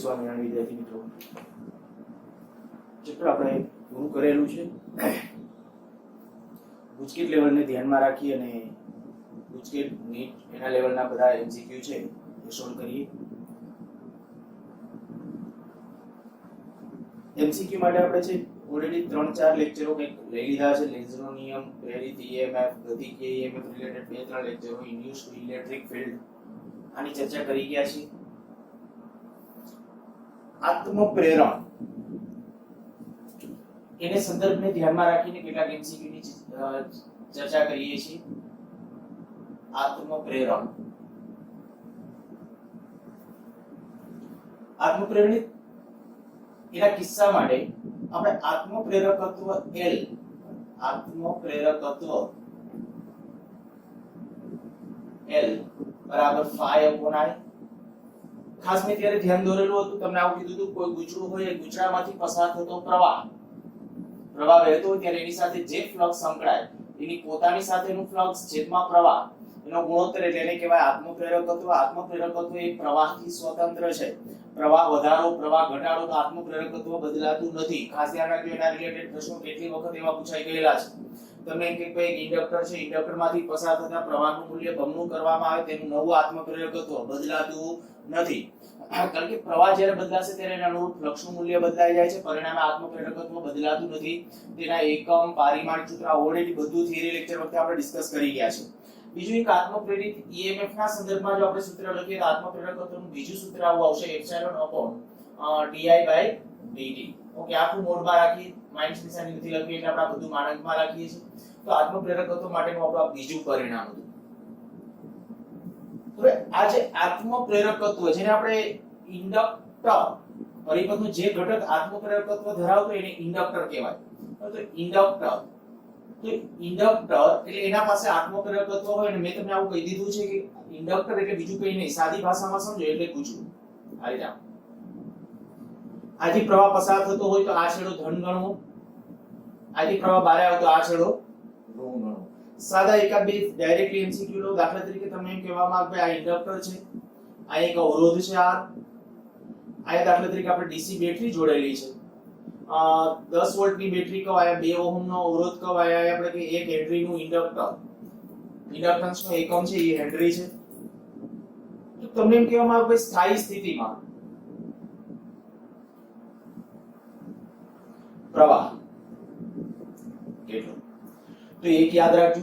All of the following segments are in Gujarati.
સ્વામિનારાયણ વિદ્યાર્થી મિત્રો, ચિત્ર આપણે પૂરું કરેલું છે. ગુજકેટ લેવલને ધ્યાનમાં રાખી અને ગુજકેટ નીટ એના લેવલના બધા એમસીક્યુ છે એ સોલ્વ કરીએ. એમસીક્યુ માટે આપણે છે ઓલરેડી 3-4 લેક્ચરો કંઈક લઈ લીધા છે. લેન્ઝનો નિયમ, પ્રેરિત ઈએમએફ, ગતિ કે ઈએમએફ રિલેટેડ 2-3 લેક્ચરો, ઇન્ડ્યુસ ઇલેક્ટ્રિક ફિલ્ડ આની ચર્ચા કરી ગયા છે. આત્મપ્રેરણ એને સંદર્ભને ધ્યાનમાં રાખીને કેટલાક એમસીક્યુ ની ચર્ચા કરીએ છીએ. આત્મપ્રેરણ એના કિસ્સા માટે આપણે આત્મપ્રેરકત્વ L બરાબર phi/I. ખાસ મેં ત્યારે ધ્યાન દોરેલું હતું, તમને આવું કીધું હતું કોઈ ગુચડું હોય એ ગુચડામાંથી પસાર થતો પ્રવાહ વહેતો હોય ત્યારે એની સાથે જે ફ્લક્સ સંકળાય એની પોતાની સાથેનું ફ્લક્સ છેદમાં પ્રવાહ એનો ગુણોત્તર એટલે એને કહેવાય આત્મપ્રેરકત્વ. આત્મપ્રેરકત્વ એ પ્રવાહથી સ્વતંત્ર છે. પ્રવાહ વધારો, પ્રવાહ ઘટાડો તો આત્મપ્રેરકત્વ બદલાતું નથી. ખાસ ધ્યાન રાખજો, એના રિલેટેડ પ્રશ્નો કેટલી વખત એવા પૂછાઈ ગયેલા છે. તમે એમ કે કોઈ ઇન્ડક્ટર છે, ઇન્ડક્ટરમાંથી પસાર થતા પ્રવાહનું મૂલ્ય બમણું કરવામાં આવે તેનું નવું આત્મપ્રેરકત્વ બદલાતું નથી. કારણ કે પ્રવાહ જ્યારે બદલાશે ત્યારે એના અનુરૂપ ફ્લક્સનું મૂલ્ય બદલાઈ જાય છે, પરિણામે આત્મપ્રેરકત્વ બદલાતું નથી. તેના એકમ, પારિમાણિક સૂત્ર ઓલરેડી બધું થિયરી લેક્ચર વખતે આપણે ડિસ્કસ કરી ગયા છે. બીજું એક આત્મપ્રેરિત ઈએમએફ ના સંદર્ભમાં જો આપણે સૂત્ર લખીએ તો આત્મપ્રેરકત્વનું બીજું સૂત્ર આવું આવશે ε/dI/dt. ઓકે, આખું નોટમાં રાખી, માઇનસ નિશાની નથી લખવી એટલે આપણે બધું માનકમાં રાખીએ છીએ. તો આત્મપ્રેરકત્વ માટેનું આપણું બીજું પરિણામ હતું. હવે આ જે આત્મપ્રેરકત્વ જેને આપણે ઇન્ડક્ટર પરિપથનું જે ઘટક આત્મપ્રેરકત્વ ધરાવતો એને ઇન્ડક્ટર કહેવાય. તો ઇન્ડક્ટર એટલે એના પાસે આત્મપ્રેરકત્વ હોય અને મેં તમને આવું કહી દીધું છે કે ઇન્ડક્ટર એટલે બીજું કંઈ નહીં, સાદી ભાષામાં સમજો એટલે ગુચડું. આ રીતે આથી પ્રવાહ પસાર થતો હોય તો આ છેડો ધન ગણવો, આથી પ્રવાહ બહાર આવતો આ છેડો ઋણ ગણવો. સાદા એકાદ બે ડાયરેક્ટલી એમસીક્યુ લો. દાખલા તરીકે તમને એમ કહેવામાં આવે આ ઇન્ડક્ટર છે, આ એક અવરોધ છે, આ દાખલા તરીકે આપણે ડીસી બેટરી જોડેલી છે, 10 વોલ્ટની બેટરી કહો, આયા 2 ઓહમ નો અવરોધ કહો, આયા આપણે કે 1 હેનરી નું ઇન્ડક્ટર, ઇન્ડક્ટન્સ નો એકમ છે એ હેનરી છે. તો તમને એમ કહેવામાં આવે કે સ્થાયી સ્થિતિમાં પ્રવાહ કેટલો, તો એક યાદ રાખજો.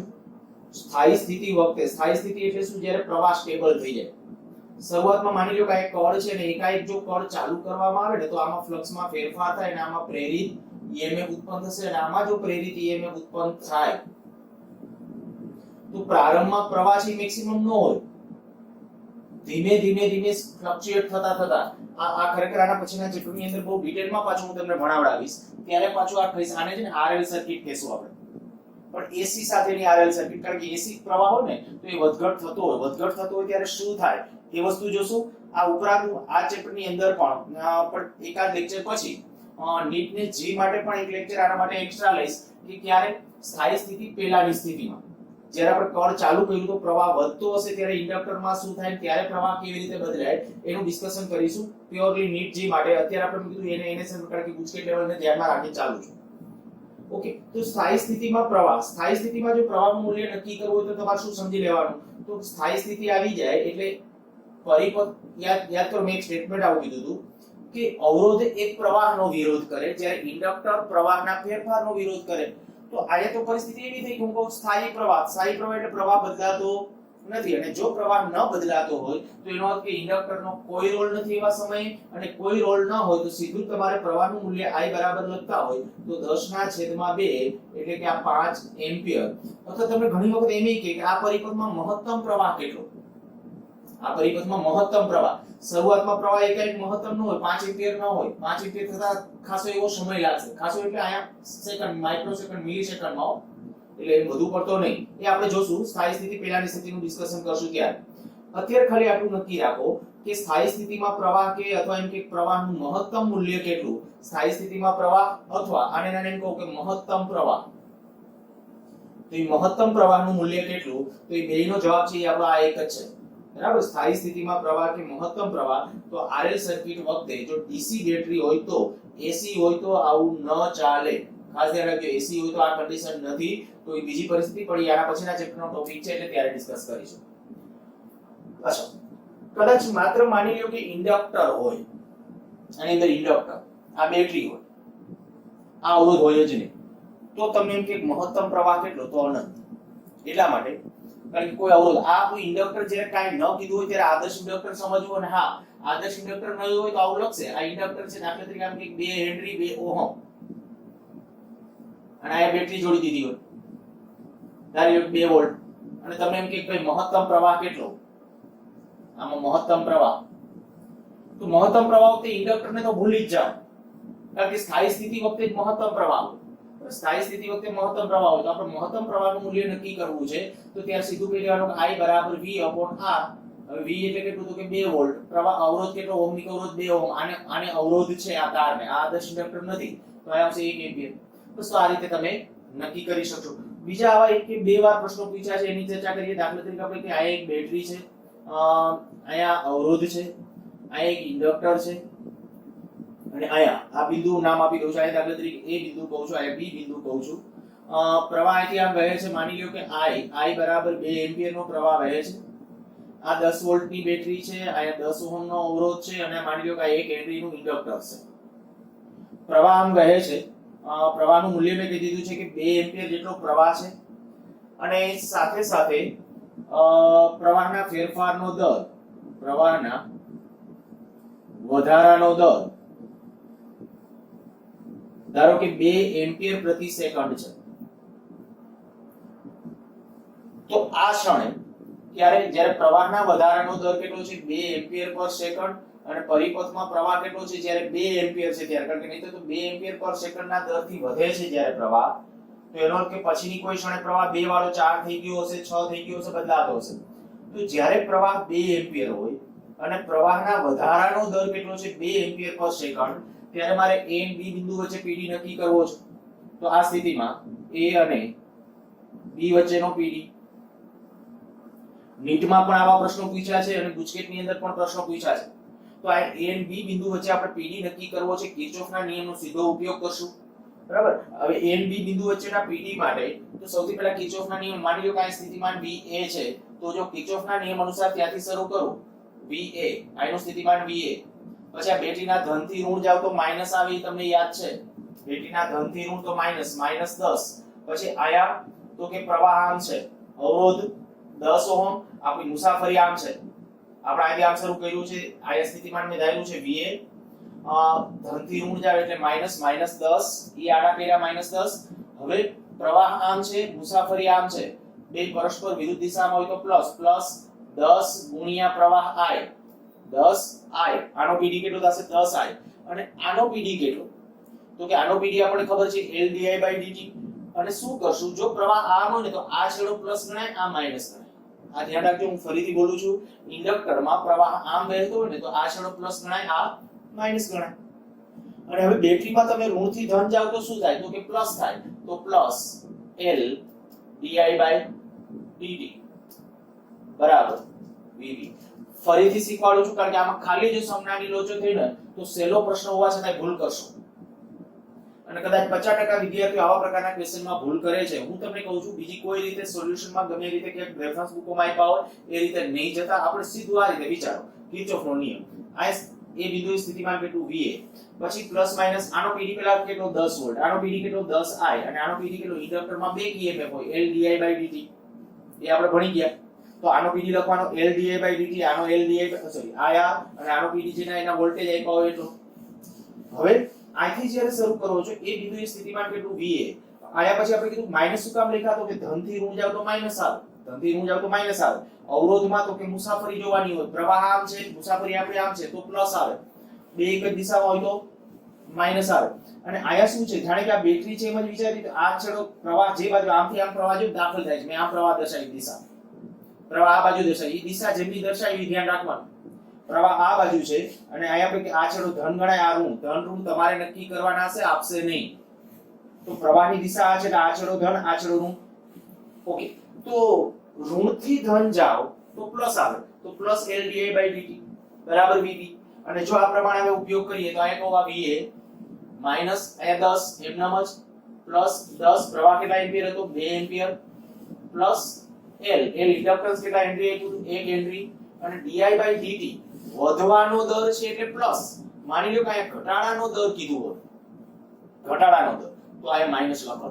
સ્થાયી સ્થિતિ વખતે, સ્થાયી સ્થિતિ એટલે શું? જ્યારે પ્રવાહ સ્ટેબલ થઈ જાય. શરૂઆતમાં માની લો કે એક કળ છે ને એકાએક જો કળ ચાલુ કરવામાં આવે ને તો આમાં ફ્લક્સમાં ફેરફાર થાય અને આમાં પ્રેરિત ઈએમએફ ઉત્પન્ન થશે અને આમાં જો પ્રેરિત ઈએમએફ ઉત્પન્ન થાય તો પ્રારંભમાં પ્રવાહ છે મેક્સિમમ ન હોય, ધીમે ધીમે ફ્લક્ચ્યુએટ થતા આ ખરેખર આના પછીના ચેપ્ટરની અંદર બહુ ડિટેલમાં પાછું હું તમને ભણાવડાવીશ ત્યારે પાછું આ કહીશ. આને છે ને આરએલ સર્કિટ કહેશું આપણે, પણ એસી સાથેની આરએલ સર્કિટ. કારણ કે એસી પ્રવાહ હોય ને તો એ વધઘટ થતો હોય ત્યારે શું થાય એ વસ્તુ જોશું. આ ઉપરાંત આ ચેપ્ટરની અંદર પણ એકાદ લેક્ચર પછી નીટને જી માટે પણ એક લેક્ચર આના માટે એક્સ્ટ્રા લઈશ કે ક્યારે સ્થાયી સ્થિતિ પહેલાની સ્થિતિમાં જ્યારે આપણે કળ ચાલુ કર્યું તો પ્રવાહ વધતો હશે ત્યારે ઇન્ડક્ટરમાં શું થાય, ત્યારે પ્રવાહ કેવી રીતે બદલાય એનું ડિસ્કશન કરીશું પ્યોરલી નીટ જી માટે. અત્યારે આપણે કીધું એને કારણ કે ગુજકેટ લેવલને ધ્યાનમાં રાખીને ચાલુ છું. ઓકે, તો સ્થાયી સ્થિતિમાં પ્રવાહ, સ્થાયી સ્થિતિમાં જો પ્રવાહનું મૂલ્ય નક્કી કરવું હોય તો તમારે શું સમજી લેવાનું? તો સ્થાયી સ્થિતિ આવી જાય એટલે પરિપથ યાદ કરો, મેં એક સ્ટેટમેન્ટ આવું કીધું હતું કે અવરોધ એક પ્રવાહનો વિરોધ કરે જ્યારે ઇન્ડક્ટર પ્રવાહના ફેરફારનો વિરોધ કરે. તો આયા તો પરિસ્થિતિ એવી થઈ કે હું કહું સ્થાયી પ્રવાહ એટલે પ્રવાહ બદલાતો નથી, અને જો પ્રવાહ ન બદલાતો હોય તો એનો અર્થ કે ઇન્ડક્ટરનો કોઈ રોલ નથી એવા સમયે, અને કોઈ રોલ ન હોય તો સીધું તમારે પ્રવાહનું મૂલ્ય I બરાબર લખતા હોય તો 10/2 એટલે કે આ 5 એમ્પિયર. અથવા તમે ઘણી વખત એમ કે આ પરિપથમાં મહત્તમ પ્રવાહ કેટલો, આ પરિપથમાં મહત્તમ પ્રવાહ, શરૂઆતમાં પ્રવાહ એકાએક મહત્તમ ન હોય, 5 એમ્પિયર ન હોય, 5 એમ્પિયર થતા ખાસો એવો સમય લાગશે. ખાસો એટલે આયા સેકન્ડ, માઇક્રોસેકન્ડ, મિલિસેકન્ડમાં, એટલે વધુ પડતો નહીં. એ આપણે જોશું સ્થાયી સ્થિતિ પહેલાની સ્થિતિનું ડિસ્કશન કરશું ત્યારે. અત્યારે ખાલી આટલું નક્કી રાખો કે સ્થાયી સ્થિતિમાં પ્રવાહ કે અથવા એમ કે પ્રવાહનું મહત્તમ મૂલ્ય કેટલું. સ્થાયી સ્થિતિમાં પ્રવાહ અથવા આને એમ કહો કે મહત્તમ પ્રવાહ, તો એ મહત્તમ પ્રવાહનું મૂલ્ય કેટલું? તો એ બેયનો જવાબ છે એ આપણો આ એક જ છે. બરાબર, સ્થાયી સ્થિતિમાં પ્રવાહ કે મહત્તમ પ્રવાહ, તો આરએલ સર્કિટ વખતે જો ડીસી બેટરી હોય તો, એસી હોય તો આવું ન ચાલે. ખાસ ધ્યાન રાખજો, એસી હોય તો આ કન્ડિશન નથી, તો એ બીજી પરિસ્થિતિ પડી, આના પછીના ચેપ્ટરનો ટોપિક છે એટલે ત્યારે ડિસ્કસ કરીશું. અચ્છા, કદાચ માત્ર માની લ્યો કે ઇન્ડક્ટર હોય, આની અંદર ઇન્ડક્ટર, આ બેટરી હોય, આ અવરોધ હોય જ નહીં, તો તમને એમ કે મહત્તમ પ્રવાહ કેટલો, તો અનંત. એટલા માટે કારણ કે કોઈ અવરોધ, આ કોઈ ઇન્ડક્ટર જ્યારે કાંઈ ન કીધું હોય ત્યારે આદર્શ ઇન્ડક્ટર સમજવું, અને હા આદર્શ ઇન્ડક્ટર ન હોય તો આવું લખશે, આ ઇન્ડક્ટર છે દાખલા તરીકે આમ કે 2 હેનરી 2 ઓહમ, અને આ બેટરી જોડી દીધી હોય ધારી લો 2 વોલ્ટ, અને તમે એમ કે ભાઈ મહત્તમ પ્રવાહ કેટલો, આમાં મહત્તમ પ્રવાહ, તો મહત્તમ પ્રવાહ વખતે ઇન્ડક્ટરને તો ભૂલી જ જાઓ, કારણ કે સ્થાયી સ્થિતિ વખતે જ મહત્તમ પ્રવાહ હોય. સ્થાયી સ્થિતિ વખતે મહત્તમ પ્રવાહ હોય તો આપણે મહત્તમ પ્રવાહનું મૂલ્ય નક્કી કરવું છે, તો ત્યારે સીધું કહી દેવાનું કે I બરાબર V upon R. હવે V એટલે કેટલું, તો કે 2 વોલ્ટ. પ્રવાહ અવરોધ કેટલો, ઓહમિક અવરોધ 2 ઓહમ, આને અવરોધ છે આ તારને, આ આદર્શ ઇન્ડક્ટર નથી, તો આ આવશે 1 એમ્પિયર. બસ તો આ રીતે તમે નક્કી કરી શકશો. બીજા આવા એક કે બે વાર પ્રશ્નો પૂછ્યા છે, એની ચર્ચા કરીએ. દાખલા તરીકે આપણે કે આ એક બેટરી છે, અહીંયા અવરોધ છે, આ એક ઇન્ડક્ટર છે, અને અહીંયા આ બિંદુ નામ આપી દઉં છું, આ દાખલા તરીકે A બિંદુ કહું છું, આ B બિંદુ કહું છું. પ્રવાહ અહીંથી આમ વહે છે, માની લ્યો કે I બરાબર 2 એમ્પિયર નો પ્રવાહ વહે છે. આ 10 વોલ્ટ ની બેટરી છે, અહીંયા 10 ઓહમ નો અવરોધ છે, અને માની લ્યો કે આ 1 હેનરી નું ઇન્ડક્ટર છે. પ્રવાહ આમ વહે છે, પ્રવાહનું મૂલ્ય મેં કહી દીધું છે કે 2 એમ્પિયર જેટલો પ્રવાહ છે, અને સાથે સાથે પ્રવાહના ફેરફારનો દર, પ્રવાહના વધારાનો દર ધારો કે 2 એમ્પિયર પ્રતિ સેકન્ડ છે. તો આ ક્ષણે જ્યારે પ્રવાહના વધારાનો દર કેટલો છે, 2 એમ્પિયર પર સેકન્ડ, અને પરિપથમાં પ્રવાહ કેટલો છે, જ્યારે 2 એમ્પિયર છે ત્યારે, કારણ કે નહીં તો 2 એમ્પિયર પર સેકન્ડના દરથી વધે છે જ્યારે પ્રવાહ, તો એનો અર્થ કે પછીની કોઈ ક્ષણે પ્રવાહ 2 વાળો 4 થઈ ગયો હશે, 6 થઈ ગયો હશે, બદલાતો હશે. તો જ્યારે પ્રવાહ 2 એમ્પિયર હોય અને પ્રવાહના વધારાનો દર કેટલો છે, 2 એમ્પિયર પર સેકન્ડ, ત્યારે મારે A અને B બિંદુ વચ્ચે PD નક્કી કરવો છે. તો આ સ્થિતિમાં A અને B વચ્ચેનો PD, નીટમાં પણ આવા પ્રશ્નો પૂછ્યા છે, અને ગુજકેટની અંદર પણ પ્રશ્નો પૂછ્યા છે. તો આ A અને B બિંદુ વચ્ચે આપણે PD નક્કી કરવો છે, કિર્ચોફના નિયમનો સીધો ઉપયોગ કરશું. બરાબર, હવે A અને B બિંદુ વચ્ચેના PD માટે તો સૌથી પહેલા કિર્ચોફના નિયમ, માની લો કે આ સ્થિતિમાન VA છે, તો જો કિર્ચોફના નિયમ અનુસાર ત્યાંથી શરૂ કરું, VA, આનું સ્થિતિમાન VA, પછી આ બેટરીના ધનથી ઋણ જાવ તો માઈનસ આવે, તમને યાદ છે, બેટરીના ધનથી ઋણ તો માઈનસ, -10. પછી આયા તો કે પ્રવાહ આમ છે, અવરોધ 10 ઓહમ, આપણી મુસાફરી આમ છે, આપણે આજે આમ શરૂ કર્યું છે, આયા સ્થિતિમાન મેં ધાર્યું છે VA, ધનથી ઋણ જાવ એટલે માઈનસ, -10, ઈ આડા કર્યા -10. હવે પ્રવાહ આમ છે, મુસાફરી આમ છે, બે પરસ્પર વિરુદ્ધ દિશામાં હોય તો પ્લસ 10 ગુણ્યા પ્રવાહ I, 10I, આનો PD કેટલો થશે, 10I, અને આનો PD કેટલો, તો કે આનો PD આપણને ખબર છે LdI/dt. અને શું કરશું, જો પ્રવાહ આમ હોય ને તો આ છેડો પ્લસ ગણાય, આ માઈનસ ગણાય. આ ધ્યાન રાખજો, હું ફરીથી બોલું છું, ઇન્ડક્ટરમાં પ્રવાહ આમ વહેતો હોય ને તો આ છેડો પ્લસ ગણાય, આ માઈનસ ગણાય. અને હવે બેટરીમાં તમે ઋણથી ધન જાવ તો શું થાય, તો કે પ્લસ થાય, તો પ્લસ LdI/dt બરાબર VV. ફરીથી શીખવાડું છું, કારણ કે આમાં ખાલી જો સમનાની લોચો થઈ ને તો સેલો પ્રશ્ન હોવા છતાં ભૂલ કરશો, અને કદાચ 50% વિદ્યાર્થીઓ આવા પ્રકારના ક્વેશ્ચનમાં ભૂલ કરે છે. હું તમને કહું છું, બીજી કોઈ રીતે સોલ્યુશનમાં ગમે રીતે કે રેફરન્સ બુકોમાં આપ્યા હોય એ રીતે નહીં જતા, આપણે સીધું આ રીતે વિચારો, કિર્ચોફનો નિયમ, આ એ બિંદુની સ્થિતિમાન કેટલું VA, પછી પ્લસ માઈનસ, આનો PD પેલા કેટલો 10 વોલ્ટ, આનો PD કેટલો 10I, અને આનો PD કેટલો, ઇન્ડક્ટરમાં બે EMF હોય LdI/dt, એ આપણે ભણી ગયા. તો આનો PD લખવાનો LdI/dt, આનો આયા, અને આનો PD જેના એના વોલ્ટેજ આપ્યા હોય એટલો. હવે અહીંથી જ્યારે શરૂ કરવો છો, એ બિંદુની સ્થિતિમાન કેટલું VA, આયા પછી આપણે કીધું માઈનસ શું કામ લખ્યા, તો કે ધનથી ઋણ જાવ તો માઈનસ આવે, ધનથી ઋણ જાવ તો માઈનસ આવે. અવરોધમાં તો કે મુસાફરી જોવાની હોય, પ્રવાહ આમ છે, મુસાફરી આપણે આમ છે, તો પ્લસ આવે, બે એક જ દિશામાં હોય તો માઈનસ આવે. અને આયા શું છે, જાણે કે આ બેટરી છે, એમ જ વિચારી, તો આ છેડો પ્રવાહ જે બાજુ આમથી આમ પ્રવાહ જો દાખલ થાય છે, મેં આમ પ્રવાહ દર્શાવી દિશા, પ્રવાહ આ બાજુ દર્શાવી, એ દિશા જેમની દર્શાવી ધ્યાન રાખવાનું. પ્રવાહ આ બાજુ છે, અને અહીંયા આપણે કે આ છેડો ધન ગણાય, આ ઋણ, ધન ઋણ તમારે નક્કી કરવાના છે, આપશે નહીં. તો પ્રવાહની દિશા આ છે, આ છેડો ધન, આ છેડો ઋણ. ઓકે, તો ઋણથી ધન જાઓ તો પ્લસ આવે તો પ્લસ L di/dt બરાબર VB અને જો આ પ્રમાણે હવે ઉપયોગ કરીએ તો અહીંયા કહો આ VA માઈનસ અહીંયા 10 એમનામ જ પ્લસ 10 પ્રવાહ કેટલા એમ્પિયર હતો 2 એમ્પિયર પ્લસ L ઇન્ડક્ટન્સ કેટલા હેનરી આપ્યું 1 હેનરી અને di/dt વધવાનો દર છે એટલે પ્લસ માની લો કે અહીંયા ઘટાડાનો દર કીધું હોય ઘટાડાનો દર તો આ માઈનસ લખો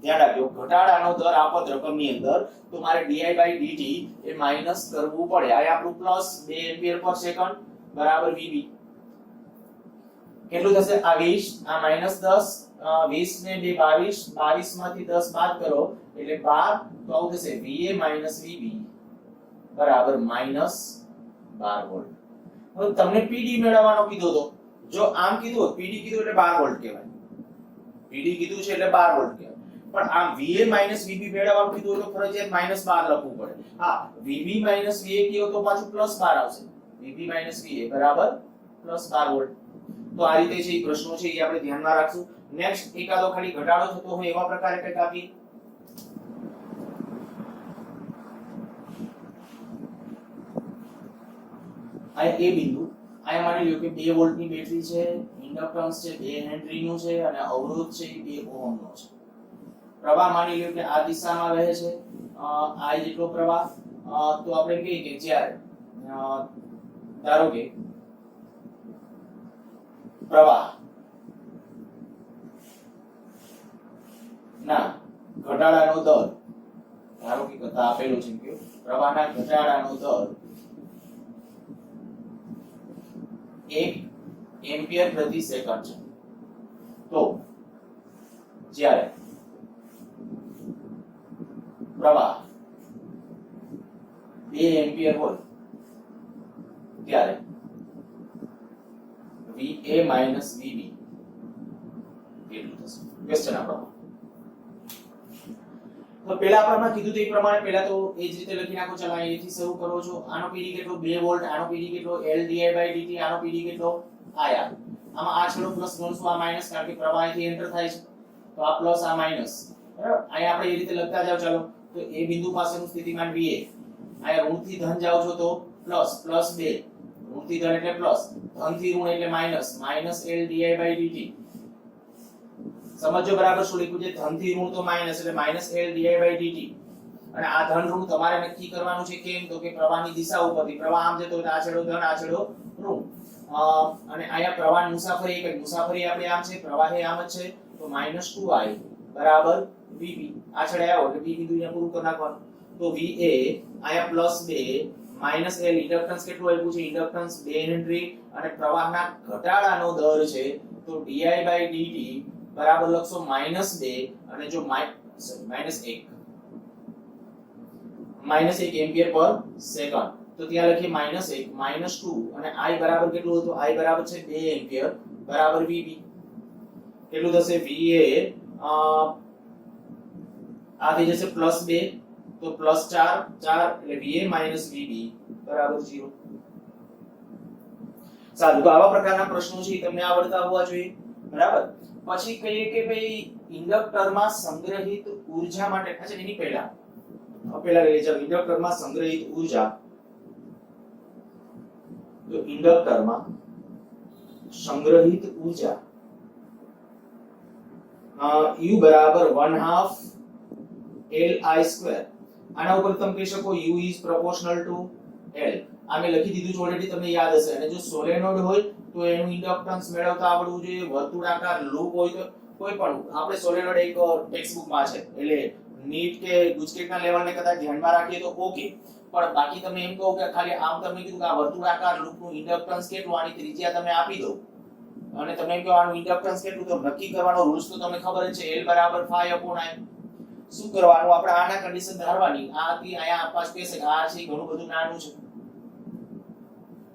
ધ્યાન રાખજો ઘટાડાનો દર આપત રકમની અંદર તો મારે di/dt એ માઈનસ કરવું પડે આ આપણું પ્લસ 2 એમ્પિયર પર સેકન્ડ બરાબર VB કેટલું થશે આ 20 આ માઈનસ 10 20 ને 2 22 22 માંથી 10 બાદ કરો એટલે 12 તો આવું થશે VA VB બરાબર -12 વોલ્ટ હવે તમને PD મેળવવાનો કીધો તો જો આમ કીધું હોત PD કીધું એટલે 12 વોલ્ટ કહેવાય PD કીધું છે એટલે 12 વોલ્ટ કહેવાય પણ આમ VA VB મેળવવાનું કીધું તો ફરજિયાત -12 લખવું પડે હા VB VA કીધું તો પાછું +12 આવશે VB VA બરાબર +12 વોલ્ટ તો આ રીતે જે પ્રશ્નો છે એ આપણે ધ્યાનમાં રાખશું નેક્સ્ટ એકાદો ખાલી ઘટાડો થતો હોય એવા પ્રકારે કંઈક આપીએ આ એ બિંદુ આ માની લ્યો કે 2 વોલ્ટની બેટરી છે ઇન્ડક્ટન્સ છે 2 હેનરી નું છે અને અવરોધ છે એ 2 ઓહમ નો છે પ્રવાહ માની લ્યો કે આ દિશામાં વહે છે આ જેટલો પ્રવાહ તો આપણે કહીએ કે જ્યારે ધારો કે પ્રવાહ ના ઘટાડાનો દર ધારો કે કતા આપેલું છે કે પ્રવાહના ઘટાડાનો દર 1 એમ્પિયર પ્રતિ સેકન્ડ છે તો જ્યારે પ્રવાહ 2 એમ્પિયર હોય ત્યારે VA VB કેટલું થશે ક્વેશ્ચન આપણો તો પહેલા આપણે કીધું તે પ્રમાણે પહેલા તો એ જ રીતે લખી નાખો ચાલો અહીંથી શરૂ કરો છો આનો PD કેટલો 2 વોલ્ટ આનો PD કેટલો L di/dt આનો PD કેટલો I R આમાં આ છેડો પ્લસ ગણશું આ માઈનસ કારણ કે પ્રવાહ અહીંથી એન્ટર થાય છે તો આ પ્લસ આ માઈનસ બરાબર અહીંયા આપણે એ રીતે લખતા જાવ ચાલો તો એ બિંદુ પાસેનું સ્થિતિમાન VA અહીંયા ઋણથી ધન જાવ છો તો પ્લસ 2 ઋણથી ધન એટલે પ્લસ ધનથી ઋણ એટલે માઈનસ L di/dt સમજો બરાબર શું લખ્યું છે ધનથી ઋણ તો માઈનસ એટલે -L di/dt અને આ ધન ઋણ તમારે નક્કી કરવાનું છે કેમ તો કે પ્રવાહની દિશા ઉપરથી પ્રવાહ આમ જતો હોય આ છેડો ધન આ છેડો ઋણ અને અહીંયા પ્રવાહની મુસાફરી એક મુસાફરી આપણે આમ છે પ્રવાહી આમ જ છે તો -2I બરાબર VB આ છેડે આવો એટલે B બિંદુ અહીંયા પૂરું કરી નાખવાનું તો VA અહીંયા +2 -L ઇન્ડક્ટન્સ કેટલું આપ્યું છે ઇન્ડક્ટન્સ 2 હેનરી અને પ્રવાહના ઘટાડાનો દર છે તો di/dt બરાબર લખશો -2 અને જો -1 એમ્પિયર પર સેકન્ડ તો ત્યાં લખીએ -1 -2 અને I બરાબર કેટલું હતું I બરાબર છે 2 એમ્પિયર બરાબર VB કેટલું થશે VA આ થઈ જશે +2 તો +4 એટલે VA VB બરાબર 0 સારું તો આવા પ્રકારના પ્રશ્નો છે તમને આવડતા હોવા જોઈએ બરાબર પછી કહીએ કે ભાઈ ઇન્ડક્ટરમાં સંગ્રહિત ઊર્જા માટે અચ્છા એની પહેલા લઈ જાવ ઇન્ડક્ટરમાં સંગ્રહિત ઊર્જા તો ઇન્ડક્ટરમાં સંગ્રહિત ઊર્જા U બરાબર 1/2 Li2 આના ઉપર તમે કહી શકો U is proportional to L આ મેં લખી દીધું છે ઓલરેડી તમને યાદ હશે અને જો સોલેનોઇડ હોય તો એનું ઇન્ડક્ટન્સ મેળવતા આવડવું જોઈએ વર્તુળાકાર લૂપ હોય તો કોઈ પણ આપણે સોલેનોઇડ એક ટેક્સ્ટબુકમાં છે એટલે નીટ કે ગુજકેટના લેવલને કદાચ ધ્યાનમાં રાખીએ તો ઓકે પણ બાકી તમે એમ કહો કે ખાલી આમ તમને કીધું કે આ વર્તુળાકાર લૂપનું ઇન્ડક્ટન્સ કેટલું આની ત્રિજ્યા તમે આપી દો અને તમે એમ કહો આનું ઇન્ડક્ટન્સ કેટલું તો નક્કી કરવાનો રૂલ્સ તો તમને ખબર જ છે L બરાબર 5/I શું કરવાનું આપણે આના કન્ડિશન ધારવાની આ થી અહીંયા આપવાસ કહેશે કે આ છે ઘણું બધું નાનું છે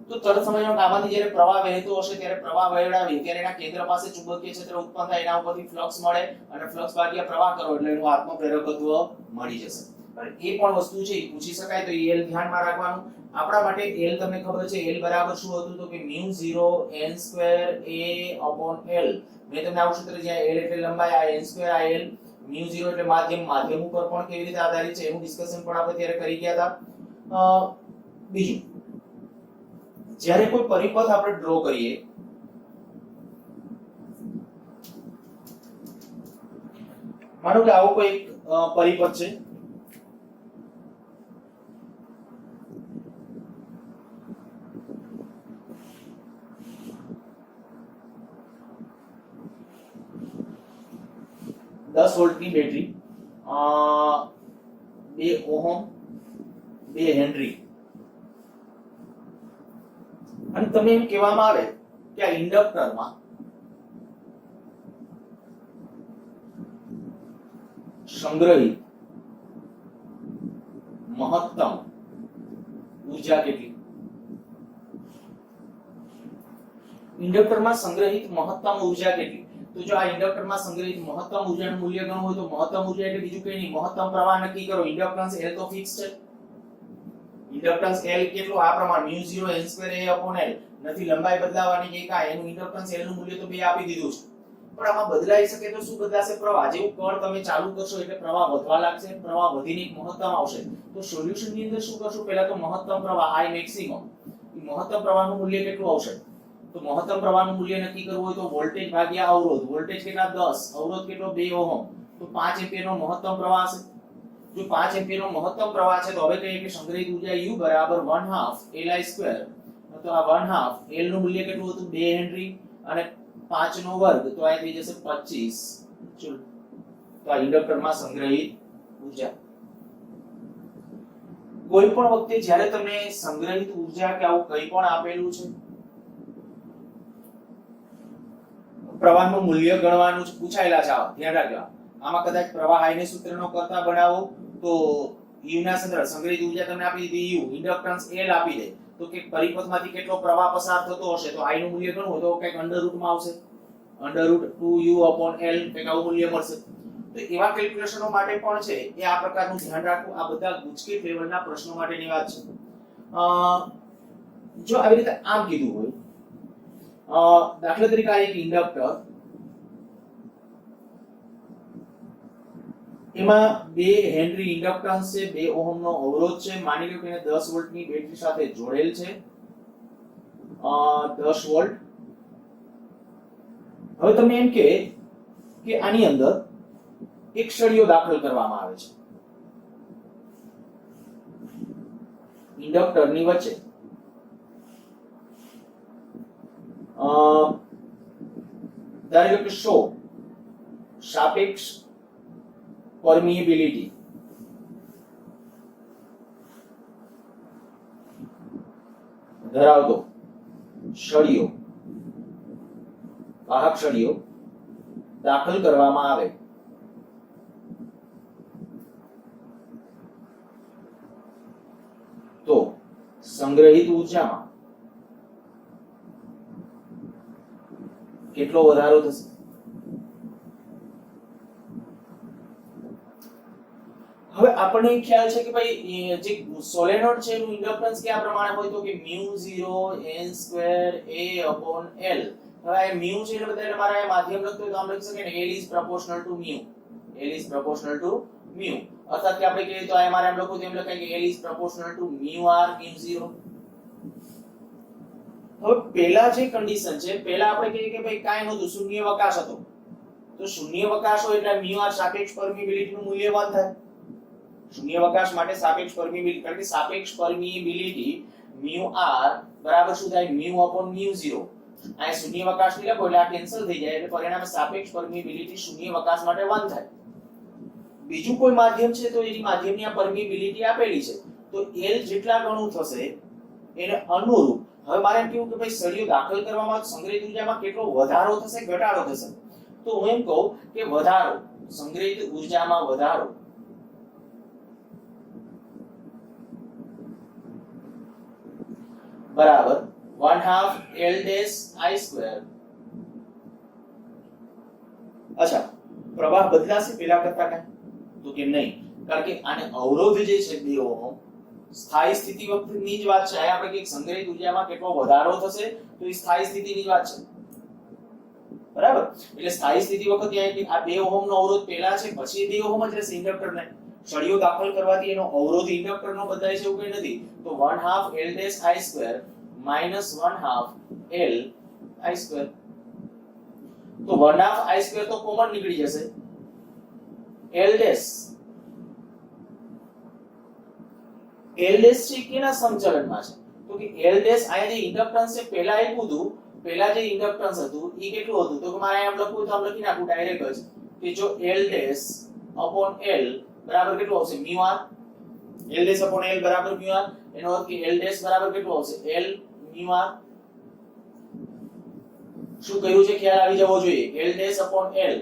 તો તરત સમજવાનું કે આમાંથી જ્યારે પ્રવાહ વહેતો હશે ત્યારે પ્રવાહ વહેડાવી ત્યારે એના કેન્દ્ર પાસે ચુંબકીય ક્ષેત્ર ઉત્પન્ન થાય એના ઉપરથી ફ્લક્સ મળે અને ફ્લક્સ ભાગ્યા પ્રવાહ કરો એટલે એનું આત્મપ્રેરકત્વ મળી જશે પણ એ પણ વસ્તુ છે પૂછી શકાય તો L ધ્યાનમાં રાખવાનું આપણા માટે L તમને ખબર છે L બરાબર શું હતું તો કે μ0n2a/L મેં તમને આવું સૂત્ર જ્યાં L એટલે લંબાઈ આ n2 μ0 એટલે માધ્યમ ઉપર પણ કેવી રીતે આધારિત છે એનું ડિસ્કશન પણ આપણે ત્યારે કરી ગયા હતા બીજું, જ્યારે કોઈ પરિપથ આપણે ડ્રો કરીએ, માનો કે આવો કોઈ પરિપથ છે, દસ વોલ્ટની બેટરી, 2 ઓહમ, 2 હેનરી, અને તમે એમ કહેવામાં આવે કે આ ઇન્ડક્ટરમાં સંગ્રહિત મહત્તમ ઊર્જા કેટલી? ઇન્ડક્ટરમાં સંગ્રહિત મહત્તમ ઊર્જા કેટલી? તો જો આ ઇન્ડક્ટરમાં સંગ્રહિત મહત્તમ ઊર્જાનું મૂલ્ય ગણવું હોય તો મહત્તમ ઊર્જા એટલે બીજું કંઈ નહીં, મહત્તમ પ્રવાહ નક્કી કરો. ઇન્ડક્ટન્સ L તો ફિક્સ છે. ઇન્ડક્ટન્સ L કેટલો? આ પ્રમાણ μ0 n2a/L. નથી લંબાઈ બદલાવાની કે કાંઈ, એનું ઇન્ડક્ટન્સ L નું મૂલ્ય તો 2 આપી દીધું છે. પણ આમાં બદલાઈ શકે તો શું બદલાશે? પ્રવાહ. જેવું કળ તમે ચાલુ કરશો એટલે પ્રવાહ વધવા લાગશે, પ્રવાહ વધીને એક મહત્તમ આવશે. તો સોલ્યુશન ની અંદર શું કરશું? પહેલા તો મહત્તમ પ્રવાહ I મેક્સિમમ, મહત્તમ પ્રવાહનું મૂલ્ય કેટલું આવશે? તો મહત્તમ પ્રવાહનું મૂલ્ય નક્કી કરવું હોય તો વોલ્ટેજ ભાગ્યા અવરોધ. વોલ્ટેજ કેટલા? 10, અવરોધ કેટલો? 2 ઓહમ. તો 5 એમ્પિયરનો મહત્તમ પ્રવાહ હશે. જો 5 એમ્પિયરનો મહત્તમ પ્રવાહ છે તો હવે કહીએ કે સંગ્રહિત ઊર્જા U બરાબર 1/2 Li2. તો આ 1/2 L નું મૂલ્ય કેટલું હતું? 2 હેનરી, અને 5 નો વર્ગ તો આ થઈ જશે 25 જૂલ. તો આ ઇન્ડક્ટરમાં સંગ્રહિત ઊર્જા. કોઈ પણ વખતે જ્યારે તમે સંગ્રહિત ઊર્જા કે આવું કંઈ પણ આપેલું છે, પ્રવાહનું મૂલ્ય ગણવાનું છે, પૂછાયેલા છે, ધ્યાન રાખજો. આમાં કદાચ પ્રવાહ I ને સૂત્રનો કરતા બનાવો તો U ના સંદર્ભ સંગ્રહિત ઊર્જા તમને આપી દીધી U, ઇન્ડક્ટન્સ L આપી દે તો કે પરિપથમાંથી કેટલો પ્રવાહ પસાર થતો હશે તો I નું મૂલ્ય ગણવું તો કંઈક √ માં આવશે, √2U/L કંઈક આવું મૂલ્ય મળશે. તો એવા કેલ્ક્યુલેશનો માટે પણ છે એ આ પ્રકારનું ધ્યાન રાખવું. આ બધા ગુજકેટ લેવલના પ્રશ્નો માટેની વાત છે. જો આવી રીતે આમ કીધું હોય, દાખલા તરીકે આ એક ઇન્ડક્ટર, એમાં 2 હેનરી ઇન્ડક્ટન્સ છે, 2 ઓહમનો અવરોધ છે, માની લો કે એને 10 વોલ્ટની બેટરી સાથે જોડેલ છે, 10 વોલ્ટ. હવે તમે એમ કે આની અંદર એક સળિયો દાખલ કરવામાં આવે છે ઇન્ડક્ટરની વચ્ચે. ધારો કે શો સાપેક્ષ પરમિએબિલિટી ધરાવતો સળિયો, વાહક સળિયો દાખલ કરવામાં આવે તો સંગ્રહિત ઊર્જામાં કેટલો વધારો થશે? હવે આપણને ખ્યાલ છે કે ભાઈ જે સોલેનોઇડ છે એનું ઇન્ડક્ટન્સ કયા પ્રમાણે હોય તો કે μ0 n2a/L. હવે આ μ છે એટલે બધા તમારે આ માધ્યમ લખતો હોય તો આમ લખી શકે ને L is proportional to μ. L is proportional to μ. અર્થાત કે આપણે કહીએ તો આ અમારે આમ લખો તો એમ લખાય કે L is proportional to μr μ0. હવે પહેલા જે કન્ડિશન છે, પહેલા આપણે કહીએ કે ભાઈ કાંઈ નહોતું, શૂન્યાવકાશ હતો. તો શૂન્યાવકાશ હોય એટલે μr સાપેક્ષ પરમિએબિલિટી નું મૂલ્ય 1 થાય. શૂન્યાવકાશ માટે સાપેક્ષ પરમિએબિલિટી, કારણ કે સાપેક્ષ પરમિએબિલિટી μr બરાબર શું થાય? μ/μ0. આ શૂન્યાવકાશ ની લખો એટલે આ કેન્સલ થઈ જાય, એટલે પરિણામે સાપેક્ષ પરમિએબિલિટી શૂન્યાવકાશ માટે 1 થાય. બીજું કોઈ માધ્યમ છે તો એની માધ્યમની આ પરમિએબિલિટી આપેલી છે તો L જેટલા ગણું થશે એને અનુરૂપ. હવે મારે એમ કહેવું કે ભાઈ સળિયો દાખલ કરવામાં સંગ્રહિત ઊર્જામાં કેટલો વધારો થશે, ઘટાડો થશે? તો હું એમ કહું કે વધારો, સંગ્રહિત ઊર્જામાં વધારો બરાબર 1/2 L-I². અચ્છા, પ્રવાહ બદલાશે પેલા કરતા કાંઈ? તો કે નહીં, કારણ કે આને અવરોધ જે છે 2 ઓહમ સ્થાયી સ્થિતિ વખતની જ વાત છે. આ આપણે કે સંગ્રહિત ઊર્જામાં કેટલો વધારો થશે તો એ સ્થાયી સ્થિતિની જ વાત છે, બરાબર? એટલે સ્થાયી સ્થિતિ વખતે આ 2 ઓહમનો અવરોધ પહેલા છે, પછી 2 ઓહમ જ રહેશે ઇન્ડક્ટરને. સળિયો દાખલ કરવાથી એનો અવરોધ ઇન્ડક્ટરનો બદલાય છે એવું કંઈ નથી. તો 1/2 L dash I square minus 1/2 L I square. તો 1/2 I square તો કોમન નીકળી જશે. L dash છે કેના સમચલનમાં છે? તો કે L dash અહીંયા જે ઇન્ડક્ટન્સ છે પહેલા આપ્યું હતું, પહેલા જે ઇન્ડક્ટન્સ હતું એ કેટલું હતું? તો કે મારે આમ લખવું તો આમ લખી નાખું ડાયરેક્ટ જ કે જો L dash upon L બરાબર કેટલું આવશે? mu r. L dash upon L બરાબર mu r. એનો અર્થ કે L dash બરાબર કેટલું આવશે? L mu r. શું કહ્યું છે ખ્યાલ આવી જવો જોઈએ. L dash upon L,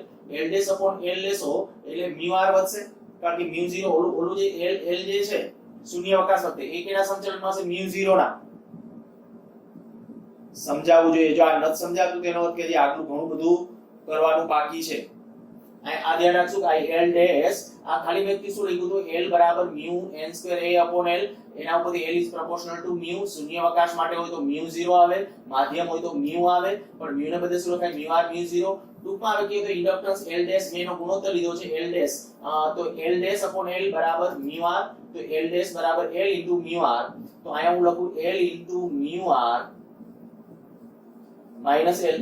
L dash upon L લેશો એટલે mu r વધશે, કારણ કે mu 0 ઓલું જે L જે છે શૂન્યાવકાશ વખતે એ કેના સમચલનમાં છે? mu 0 ના. સમજાવવું જોઈએ. જો આ નથી સમજાતું તેનો અર્થ કે જે આગળ ઘણું બધું કરવાનું બાકી છે. આ ધ્યાન રાખજો કે L dash આ ખાલી મેં શું લખ્યું હતું? L બરાબર mu n square a upon L. એના ઉપરથી L is proportional to mu. શૂન્યાવકાશ માટે હોય તો mu 0 આવે, માધ્યમ હોય તો mu આવે, પણ mu ને બદલે શું લખાય? mu r mu 0. ટૂંકમાં આવે કે તો ઇન્ડક્ટન્સ L dash મેં એનો ગુણોત્તર લીધો છે L dash. તો L dash upon L બરાબર mu r. તો L dash બરાબર L into mu r. તો અહીંયા હું લખું L into mu r minus L.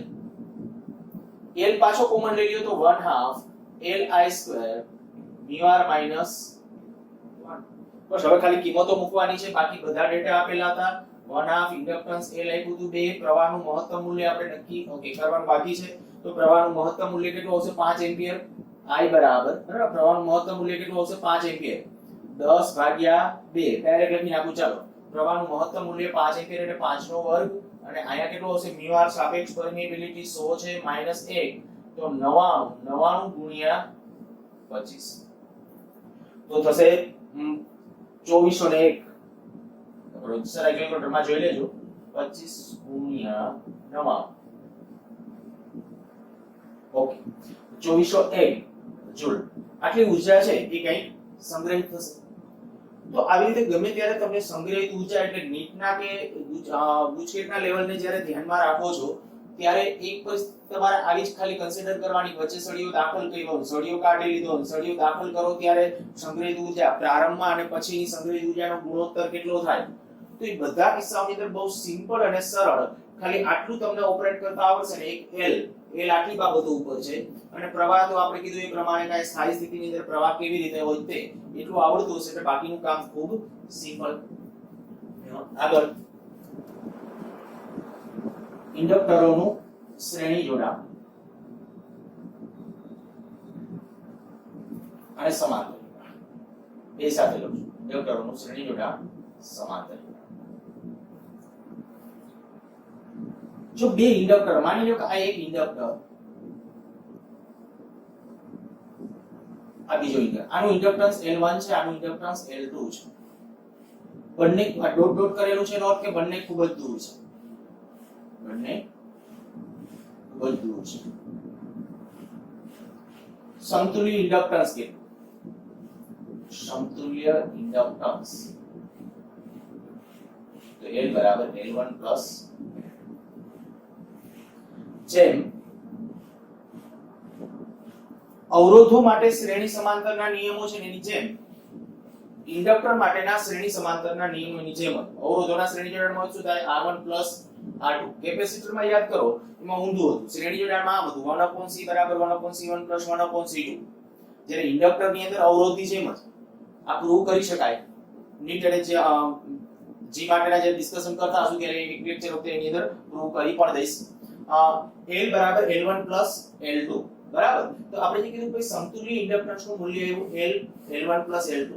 L પાછો કોમન લઈ લ્યો તો 1/2 L I square mu r minus 1. બસ હવે ખાલી કિંમતો મૂકવાની છે, બાકી બધા ડેટા આપેલા હતા. 1/2 ઇન્ડક્ટન્સ L આપ્યું હતું 2, પ્રવાહનું મહત્તમ મૂલ્ય આપણે નક્કી કરવાનું બાકી છે. તો પ્રવાહનું મહત્તમ મૂલ્ય કેટલું આવશે? 5 એમ્પિયર. I બરાબર બરાબર પ્રવાહનું મહત્તમ મૂલ્ય કેટલું આવશે? 5 એમ્પિયર. 10/2 ડાયરેક્ટ લખી નાખું. ચાલો, પ્રવાહનું મહત્તમ મૂલ્ય 5 એમ્પિયર એટલે 5 નો વર્ગ, અને અહીંયા કેટલું આવશે? mu r સાપેક્ષ પરમિએબિલિટી 100 છે -1, તો 99 ગુણ્યા 25 તો થશે 2401. સર કેલ્ક્યુલેટરમાં જોઈ લેજો. 25 ગુણ્યા 99, ઓકે, 2401 જૂલ. આટલી ઉર્જા છે એ કંઈક સંગ્રહિત થશે. તો આવી રીતે ગમે ત્યારે તમને સંગ્રહિત ઉર્જા એટલે નીટના કે ગુજકેટના લેવલને જ્યારે ધ્યાનમાં રાખો છો ત્યારે એક પરિસ્થિતિ તમારે આવી જ ખાલી કન્સિડર કરવાની. વચ્ચે સળિયો દાખલ કર્યો, સળિયો કાઢી લીધો, સળિયો દાખલ કરો ત્યારે સંગ્રહિત ઉર્જા પ્રારંભમાં અને પછીની સંગ્રહિત ઉર્જાનો ગુણોત્તર કેટલો થાય. તો એ બધા કિસ્સાઓની અંદર બહુ સિમ્પલ અને સરળ, ખાલી આટલું તમને ઓપરેટ કરતા આવડશે ને. એક L આટલી બાબતો ઉપર છે, અને પ્રવાહ તો આપણે કીધું એ પ્રમાણે કાંઈ સ્થાયી સ્થિતિની અંદર પ્રવાહ કેવી રીતે હોય તે એટલું આવડતું હશે એટલે બાકીનું કામ ખૂબ સિમ્પલ. આગળ ઇન્ડક્ટરોનું શ્રેણી જોડાણ અને સમાંતર બે સાથે લઉં છું. ઇન્ડક્ટરોનું શ્રેણી જોડાણ, સમાંતર. જો બે ઇન્ડક્ટર, માની લો કે આ એક ઇન્ડક્ટર, આ બીજો ઇન્ડક્ટર, આનું ઇન્ડક્ટન્સ L1 છે, આનું ઇન્ડક્ટન્સ L2 છે. બંને ડોટ ડોટ કરેલું છે એનો અર્થ કે બંને ખૂબ જ દૂર છે. બંને ખૂબ જ દૂર છે. સમતુલ્ય ઇન્ડક્ટન્સ કેટલું? સમતુલ્ય ઇન્ડક્ટન્સ તો L બરાબર L1 પ્લસ, જેમ અવરોધો માટે શ્રેણી સમાંતરના નિયમો છે એની જેમ ઇન્ડક્ટર માટેના શ્રેણી સમાંતરના નિયમોની જેમ અવરોધોના શ્રેણી જોડાણમાં શું થાય? R1 R2. કેપેસિટરમાં યાદ કરો એમાં ઊંધું હતું. શ્રેણી જોડાણમાં આ બધું 1/c બરાબર 1/c1 1/c2. જ્યારે ઇન્ડક્ટરની અંદર અવરોધની જેમ જ આ પ્રૂવ કરી શકાય. નીટ અને જી માટેના જે ડિસ્કશન કરતા હશું ત્યારે એક લેક્ચર વખતે એની અંદર પ્રૂવ કરી પણ દઈશ. L બરાબર L1 L2 બરાબર. તો આપણે જે કીધું ભાઈ સમતુલ્ય ઇન્ડક્ટન્સનું મૂલ્ય એવું L1 L2,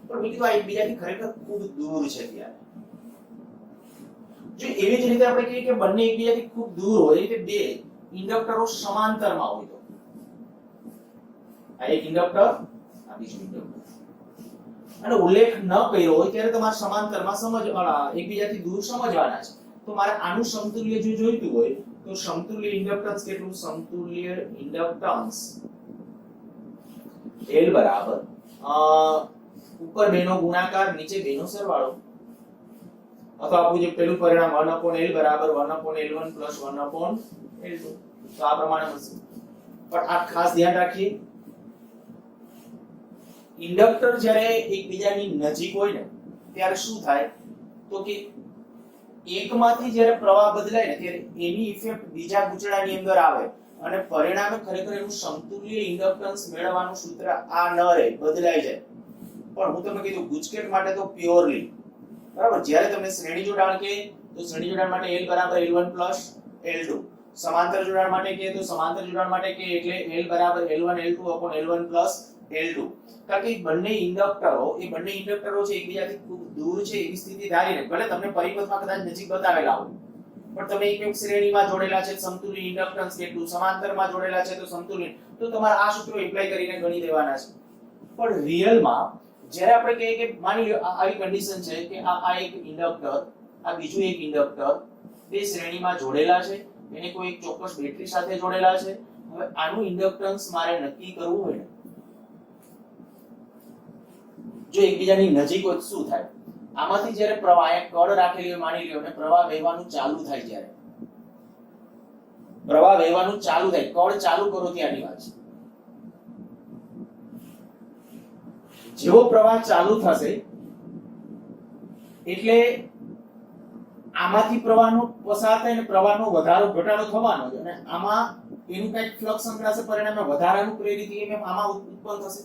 પણ મેં કીધું આ એકબીજાથી ખરેખર ખૂબ દૂર છે. ત્યારે જો એવી જ રીતે આપણે કહીએ કે બંને એકબીજાથી ખૂબ દૂર હોય, એટલે બે ઇન્ડક્ટરો સમાંતરમાં હોય તો આ એક ઇન્ડક્ટર, આ બીજું ઇન્ડક્ટર, અને ઉલ્લેખ ન કર્યો હોય ત્યારે તમારે સમાંતરમાં એકબીજાથી દૂર સમજવાના છે. તો મારે આનું સમતુલ્ય જો જોઈતું હોય તો સમતુલ્ય ઇન્ડક્ટન્સ કેટલું? સમતુલ્ય ઇન્ડક્ટન્સ L બરાબર ઉપર બેનો ગુણાકાર, નીચે બેનો સરવાળો, અથવા આપણું જે પેલું પરિણામ 1/L બરાબર 1/L1 1/L2. તો આ પ્રમાણે મળશે. પણ આ ખાસ ધ્યાન રાખીએ ઇન્ડક્ટર જ્યારે એકબીજાની નજીક હોય ને ત્યારે શું થાય તો કે એકમાંથી જ્યારે પ્રવાહ બદલાય ને ત્યારે એની ઇફેક્ટ બીજા ગૂંચળાની અંદર આવે અને પરિણામે ખરેખર એનું સમતુલ્ય ઇન્ડક્ટન્સ મેળવવાનું સૂત્ર આ ન રહે, બદલાઈ જાય. પણ હું તમને કીધું ગુજકેટ માટે તો પ્યોરલી બરાબર. જ્યારે તમને શ્રેણી જોડાણ કે તો શ્રેણી જોડાણ માટે L બરાબર L1 L2, સમાંતર જોડાણ માટે કે તો સમાંતર જોડાણ માટે કે એટલે L બરાબર L1 L2 L1 L2. કારણ કે બંને ઇન્ડક્ટરો છે એકબીજાથી ખૂબ દૂર છે એવી સ્થિતિ ધારીને ભલે તમને પરિપથમાં કદાચ નજીક બતાવેલા હોય પણ તમે એક શ્રેણીમાં જોડેલા છે સમતુલ્ય ઇન્ડક્ટન્સ કેટલું, સમાંતરમાં જોડેલા છે તો સમતુલ્ય, તો તમારે આ સૂત્રો એપ્લાય કરીને ગણી દેવાના છે. પણ રિયલમાં જ્યારે આપણે કહીએ કે માની લો આવી કન્ડિશન છે કે આ એક ઇન્ડક્ટર, આ બીજું એક ઇન્ડક્ટર બે શ્રેણીમાં જોડેલા છે, એને કોઈ એક ચોક્કસ બેટરી સાથે જોડેલા છે. હવે આનું ઇન્ડક્ટન્સ મારે નક્કી કરવું હોય ને જો એકબીજાની નજીક હોય શું થાય, આમાંથી જ્યારે પ્રવાહ એક કળ રાખેલી હોય માની લ્યો ને પ્રવાહ વહેવાનું ચાલુ થાય, જ્યારે પ્રવાહ વહેવાનું ચાલુ થાય કળ ચાલુ કરો ત્યાંની વાત છે. જેવો પ્રવાહ ચાલુ થશે એટલે આમાંથી પ્રવાહનો પસાર થાય ને પ્રવાહનો વધારો ઘટાડો થવાનો છે અને આમાં એનું કંઈક ફ્લક્સ સંકળાશે, પરિણામે વધારાનું પ્રેરિત EMF આમાં ઉત્પન્ન થશે.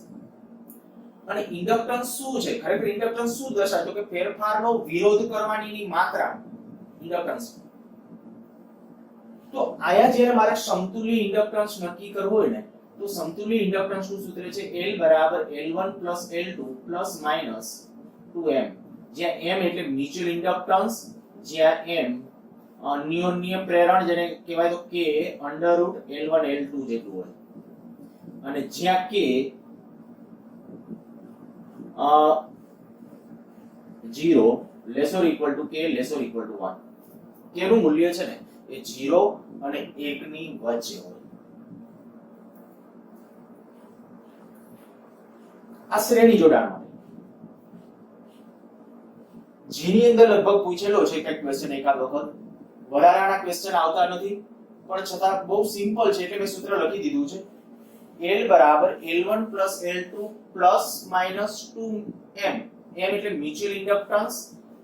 અને ઇન્ડક્ટન્સ શું છે, ખરેખર ઇન્ડક્ટન્સ શું દર્શાવે તો કે ફેરફારનો વિરોધ કરવાની માત્રા ઇન્ડક્ટન્સ. તો આયા જ્યારે મારે સમતુલ્ય ઇન્ડક્ટન્સ નક્કી કરવું હોય ને તો સમતુલ્ય ઇન્ડક્ટન્સ નું સૂત્ર છે L બરાબર L1 L2 2m, જ્યાં m એટલે મ્યુચ્યુઅલ ઇન્ડક્ટન્સ, જ્યાં m અન્યોન્ય પ્રેરણ જેને કહેવાય તો k √L1 L2 જેટલું હોય અને જ્યાં k 0 laser equal to k laser equal to 1. k નું મૂલ્ય છે ને એ 0 અને 1 ની વચ્ચે હોય. આ શ્રેણી જોડાણ માટે જેની અંદર લગભગ પૂછેલો છે કે ક્વેશ્ચન એકાદ વખત, વધારાના ક્વેશ્ચન આવતા નથી પણ છતાં બહુ સિમ્પલ છે એટલે મેં સૂત્ર લખી દીધું છે L બરાબર L1 L2 ±2m. m એટલે મ્યુચ્યુઅલ ઇન્ડક્ટન્સ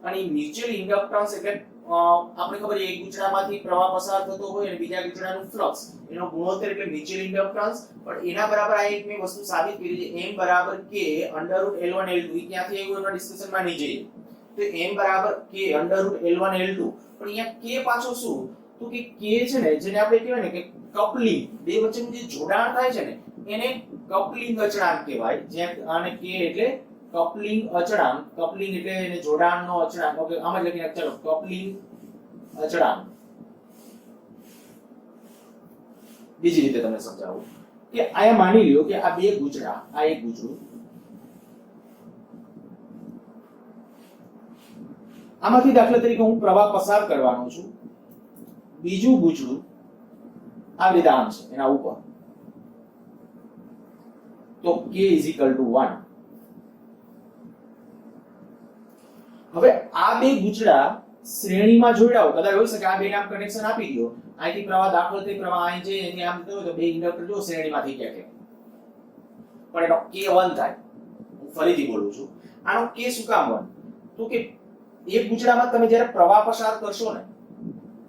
અને મ્યુચ્યુઅલ ઇન્ડક્ટન્સ એટલે આપણે ખબર છે એક ગૂંચળામાંથી પ્રવાહ પસાર થતો હોય અને બીજા ગૂંચળાનું ફ્લક્સ એનો ગુણોત્તર એટલે મ્યુચ્યુઅલ ઇન્ડક્ટન્સ. પણ એના બરાબર આ એક મેં વસ્તુ સાબિત કરી છે m બરાબર k √L1 L2. ક્યાંથી આવ્યું એના ડિસ્કશનમાં નહીં જઈએ તો m બરાબર k √L1 L2. પણ અહીંયા k પાછો શું તો કે k છે ને જેને આપણે કહેવાય ને કે કપલિંગ, બે વચ્ચેનું જે જોડાણ થાય છે ને એને કપલિંગ અચળાંક કહેવાય. જ્યાં આને k એટલે કપલિંગ અચળાંક, કપલિંગ એટલે એને જોડાણનો અચળાંક. ઓકે આમ જ લખી નાખ ચલો કપલિંગ અચળાંક. બીજી રીતે તમને સમજાવું કે આયા માની લ્યો કે આ બે ગૂંચળા, આ એક ગૂંચળું, આમાંથી દાખલા તરીકે હું પ્રવાહ પસાર કરવાનો છું, બીજું ગૂંચળું આ રીતે આમ છે એના ઉપર, તો k = 1. હવે આ બે ગૂંચળા શ્રેણીમાં જોડાઓ, કદાચ હોઈ શકે આ બે નામ કનેક્શન આપી દો, અહીંથી પ્રવાહ દાખલ થઈ પ્રવાહ અહીં જઈ એની આમ થતો તો બે ઇન્ડક્ટર જો શ્રેણીમાં થઈ ગયા કે પણ એનો k1 થાય. હું ફરીથી બોલું છું આનો k શું કામ 1 તો કે એક ગૂંચળામાં તમે જ્યારે પ્રવાહ પસાર કરશો ને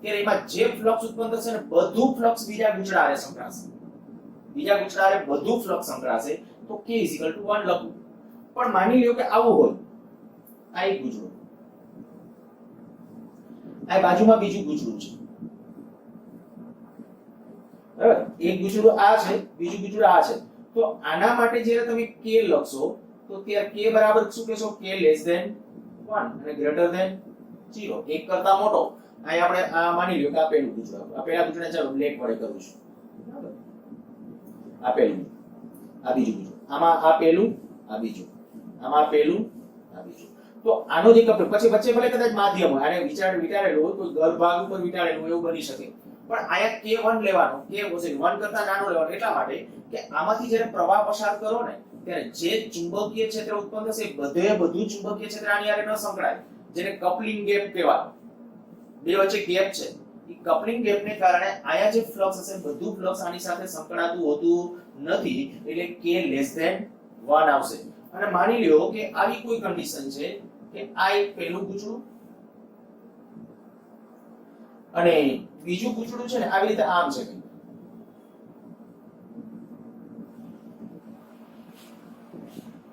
ત્યારે એમાં જે ફ્લક્સ ઉત્પન્ન થશે ને બધું ફ્લક્સ બીજા ગૂંચળારે સંકળાશે, બીજા ગૂંચળારે બધું ફ્લક્સ સંકળાશે તો k = 1 લખું. પણ માની લ્યો કે આવું હોય, આ એક ગૂંચળું, આ બાજુમાં બીજું ગૂંચળું છે બરાબર, એક ગૂંચળું આ છે બીજું ગૂંચળું આ છે, તો આના માટે જ્યારે તમે k લખશો તો ત્યારે k બરાબર શું કહેશો k < 1 અને > 0, એક કરતા મોટો. અહીં આપણે આ માની લ્યો કે આ પહેલું ગૂંચળું, આ પહેલા ગૂંચળાને ચાલો બ્લેક વડે કરું છું બરાબર, આ પહેલું, આ બીજું ગૂંચળું, આમાં આ પહેલું, આ બીજું, આમાં આ પહેલું, આ બીજું. તો આનો જે કપ પછી વચ્ચે ભલે કદાચ માધ્યમ હોય, આને વિચારેલું હોય કોઈ ગર્ભભાગ ઉપર વિચારેલું હોય એવું બની શકે, પણ આયા k1 લેવાનો, k 1 કરતા નાનો લેવાનો એટલા માટે કે આમાંથી જ્યારે પ્રવાહ પસાર કરો ને ત્યારે જે ચુંબકીય ક્ષેત્ર ઉત્પન્ન થશે બધું ચુંબકીય ક્ષેત્ર આની હારે ન સંકળાય, જેને કપલિંગ ગેપ કહેવાય. બે વચ્ચે ગેપ છે, એ કપલિંગ ગેપને કારણે આયા જે ફ્લક્સ હશે બધું ફ્લક્સ આની સાથે સંકળાતું હોતું નથી એટલે k < 1 આવશે. અને માની લ્યો કે આવી કોઈ કન્ડિશન છે કે આ એક પહેલું ગૂંચળું અને બીજું ગૂંચળું છે ને આવી રીતે આમ છે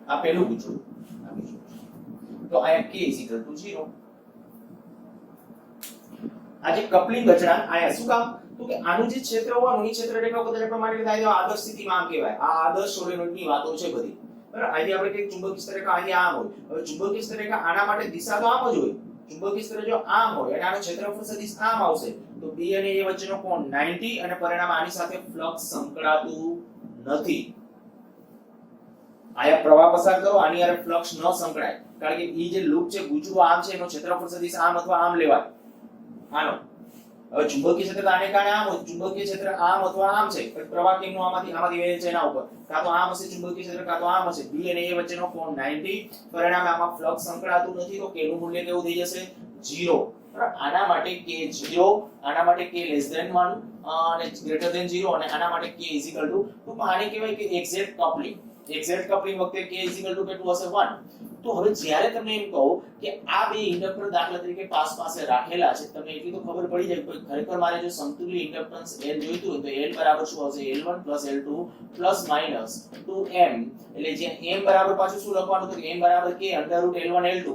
આ પહેલું ગૂંચળું આ બીજું તો અહીંયા k = 0 આ જે કપલિંગ અચળાંક આયા શું કામ તો કે આનું જે ક્ષેત્ર હોવાનું એ ક્ષેત્ર રેખા બદલે પ્રમાણે થાય આદર્શ સ્થિતિમાં આમ કહેવાય આ આદર્શ સોલેનોઇડની વાતો છે બધી બરાબર અહીં આપણે કે ચુંબકીય ક્ષેત્ર રેખા અહીં આમ હોય હવે ચુંબકીય ક્ષેત્ર રેખા આના માટે દિશા તો આમ જ હોય ચુંબકીય ક્ષેત્ર જો આમ હોય અને આનો ક્ષેત્રફળ સદિશ આમ આવશે તો b અને a વચ્ચેનો કોણ 90 અને પરિણામે આની સાથે ફ્લક્સ સંકળાતું નથી આયા પ્રવાહ પસાર કરો આની હારે ફ્લક્સ ન સંકળાય કારણ કે ઈ જે લૂપ છે ગૂંચળું આમ છે એનો ક્ષેત્રફળ સદિશ આમ અથવા આમ લેવાય આનો હવે ચુંબકીય ક્ષેત્ર આને કારણે આમ હોય ચુંબકીય ક્ષેત્ર આમ અથવા આમ છે પણ પ્રવાહ કેમનો આમાંથી વહે છે એના ઉપર કાં તો આમ હશે ચુંબકીય ક્ષેત્ર કાં તો આમ હશે b અને a વચ્ચેનો કોણ 90 પરિણામે આમાં ફ્લક્સ સંકળાતું નથી તો k નું મૂલ્ય કેવું થઈ જશે 0 બરાબર આના માટે k 0 આના માટે k <1 અને greater than 0 અને આના માટે k = તો આને કહેવાય કે એક્ઝેક્ટ કપલિંગ વખતે k કેટલું હશે 1 તો હવે જ્યારે તમે એમ કહો કે આ બે ઇન્ડક્ટર દાખલા તરીકે પાસે રાખેલા છે તમને એટલી તો ખબર પડી જાય કે ખરેખર મારે જો સમતુલ્ય ઇન્ડક્ટન્સ L જોઈતું હોય તો L બરાબર શું આવશે L1 + L2 + -2m એટલે જે m બરાબર પાછું શું લખવાનું તો m બરાબર k √L1 L2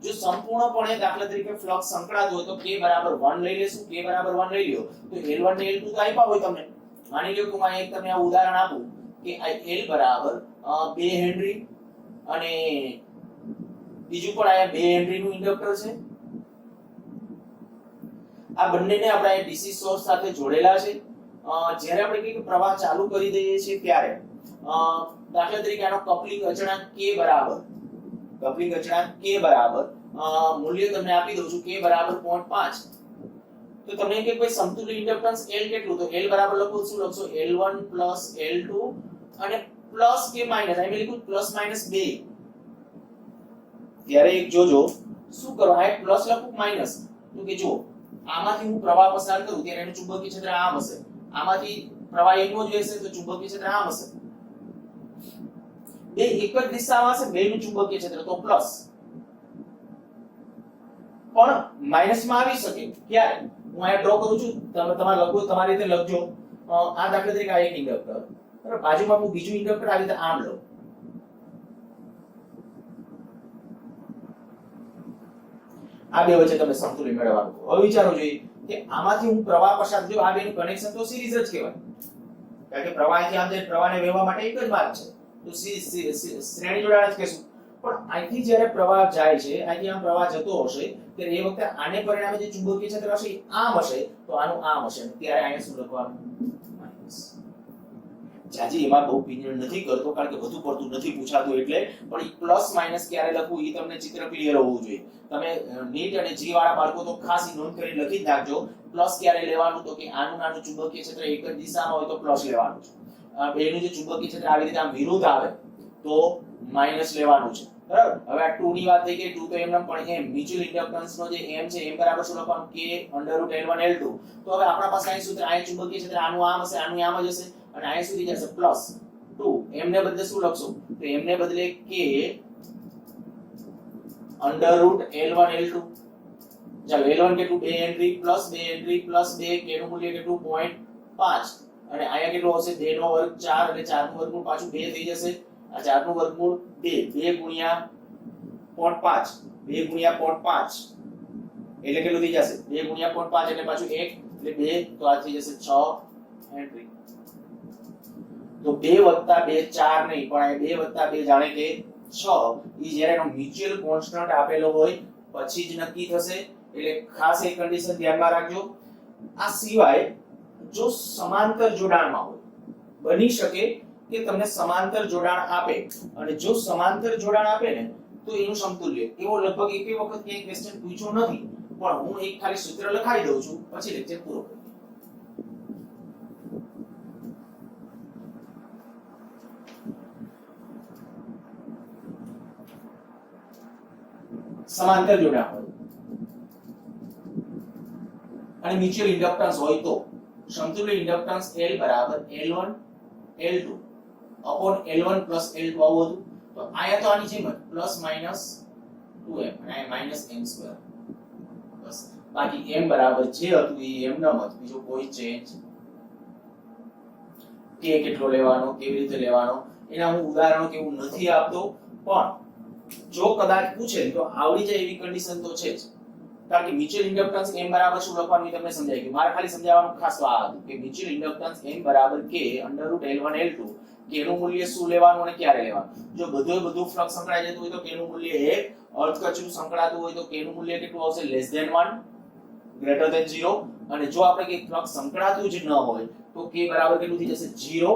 જો સંપૂર્ણપણે દાખલા તરીકે ફ્લક્સ સંકળાતો હોય તો k બરાબર 1 લઈ લેશું k બરાબર 1 લઈ લ્યો તો L1 ને L2 તો આપ્યા હોય તમને માની લ્યો કે હું એક તમને આ ઉદાહરણ આપું કે L બરાબર 2 હેનરી અને બીજું પણ આયા 2 હેનરી નું ઇન્ડક્ટર છે આ બંનેને આપણે ડીસી સોર્સ સાથે જોડેલા છે જ્યારે આપણે કહીએ કે પ્રવાહ ચાલુ કરી દઈએ છીએ ત્યારે દાખલા તરીકે આનો કપલિંગ અચળાંક k બરાબર મૂલ્ય તમને આપી દઉં છું k બરાબર 0.5 તો તમને કે કોઈ સમતુલ્ય ઇન્ડક્ટન્સ L કેટલું તો L બરાબર લખો શું લખશો L1 + L2 અને પ્લસ કે minus I mean plus minus 2 ત્યારે એક જોજો શું કરો આ પ્લસ લખું માઈનસ તો કે જો આમાંથી હું પ્રવાહ પસાર કરું ત્યારે એનું ચુંબકીય ક્ષેત્ર આમ હશે આમાંથી પ્રવાહ એકનો જ હશે તો ચુંબકીય ક્ષેત્ર આમ હશે બે એક જ દિશામાં હશે બેનું ચુંબકીય ક્ષેત્ર તો પ્લસ પણ માઈનસ માં આવી શકે ક્યારે હું આ ડ્રો કરું છું તમે તમારે લખો તમારી રીતે લખજો આ દાખલા તરીકે આ એક ઇન્ડક્ટર બરાબર બાજુમાં હું બીજું ઇન્ડક્ટર આવી રીતે આમ લઉં આ બે વચ્ચે તમે સંતુલન મેળવવાનું હવે વિચારો જોઈએ કે આમાંથી હું પ્રવાહ પસાર જો આ બેનું કનેક્શન તો સિરીઝ જ કહેવાય કારણ કે પ્રવાહથી આમ જે પ્રવાહને વહેવા માટે એક જ માર્ગ છે તો શ્રેણી જોડાણ જ કહેશું પણ અહીંથી જ્યારે પ્રવાહ જાય છે અહીંથી આમ પ્રવાહ જતો હશે ત્યારે એ વખતે આને પરિણામે જે ચુંબકીય ક્ષેત્ર હશે આમ હશે તો આનું આમ હશે ત્યારે અહીંયા શું લખવાનું માઈનસ જાજી એમાં બહુ પિનિયન નથી કરતો કારણ કે વધુ પડતું નથી પૂછાતું એટલે પણ પ્લસ માઈનસ ક્યારે લખવું એ તમને ચિત્ર ક્લિયર હોવું જોઈએ તમે નીટ અને જી વાળા બાળકો તો ખાસ નોંધ કરી લખી જ નાખજો પ્લસ ક્યારે લેવાનું તો કે આનું નાનું ચુંબકીય ક્ષેત્ર એક જ દિશામાં હોય તો પ્લસ લેવાનું છે બેનું જે ચુંબકીય ક્ષેત્ર આવી રીતે આમ વિરુદ્ધ આવે તો માઈનસ લેવાનું છે બરાબર હવે આ 2 ની વાત થઈ ગઈ 2 તો એમનેમ પણ એમ મ્યુચ્યુઅલ ઇન્ડક્ટન્સ નો જે m છે m બરાબર શું લખવાનું k √L1 L2 તો હવે આપણા પાસે અહીં સૂત્ર અહીં ચુંબકીય ક્ષેત્ર આનું આમ હશે આનું આમ જ હશે અને અહીં સુધી જશે +2 m ને બદલે શું લખશો તો m ને બદલે k √L1 L2 ચાલો L1 કેટલું 2 હેનરી +2 હેનરી +2 k નું મૂલ્ય કેટલું 0.5 અને અહીંયા કેટલું હશે 2 નો વર્ગ 4 એટલે 4 નું વર્ગમૂળ પાછું 2 થઈ જશે આ 4 નું વર્ગમૂળ 2 2 ગુણ્યા 0.5 2 ગુણ્યા 0.5 એટલે કેટલું થઈ જશે 2 ગુણ્યા 0.5 એટલે પાછું 1 એટલે 2 તો આ થઈ જશે 6 હેનરી તો 2 + 2 4 નહીં પણ આ 2 + 2 જાણે કે 6 ઈ જ્યારે એનો મ્યુચ્યુઅલ કોન્સ્ટન્ટ આપેલો હોય પછી જ નક્કી થશે એટલે ખાસ એક કન્ડિશન ધ્યાનમાં રાખજો આ સિવાય જો સમાંતર જોડાણમાં હોય બની શકે કે તમને સમાંતર જોડાણ આપે અને જો સમાંતર જોડાણ આપે ને તો એનું સમતુલ્ય એવો લગભગ એક વખત ક્યાંય ક્વેશ્ચન પૂછ્યો નથી પણ હું એક ખાલી સૂત્ર લખાઈ દઉં છું પછી લેક્ચર પૂરો કરીએ સમાંતર જોડાણ હોય અને મ્યુચ્યુઅલ ઇન્ડક્ટન્સ હોય તો સમતુલ્ય ઇન્ડક્ટન્સ L બરાબર L1 L2 L1 + L2 આવું હતું તો આયા તો આની જેમ જ પ્લસ માઈનસ 2m અને આ માઈનસ m2 બસ બાકી m બરાબર જે હતું એ m નમ જ બીજો કોઈ ચેન્જ કે કેટલો લેવાનો કેવી રીતે લેવાનો એના હું ઉદાહરણો કેવું નથી આપતો પણ જો કદાચ પૂછે તો આવડી જાય એવી કન્ડિશન તો છે જ કારણ કે મ્યુચ્યુઅલ ઇન્ડક્ટન્સ m બરાબર શું લખવાનું એ તમને સમજાય ગયું મારે ખાલી સમજાવવાનું ખાસ તો આ હતું કે મ્યુચ્યુઅલ ઇન્ડક્ટન્સ m બરાબર k √L1 L2 k નું મૂલ્ય શું લેવાનું અને ક્યારે લેવાનું જો બધું ફ્લક્સ સંકળાઈ જતું હોય તો k નું મૂલ્ય 1 અર્ધકચરું સંકળાતું હોય તો k નું મૂલ્ય કેટલું આવશે <1 0 અને જો આપણે કે ફ્લક્સ સંકળાતું જ ન હોય તો k બરાબર કેટલું થઈ જશે 0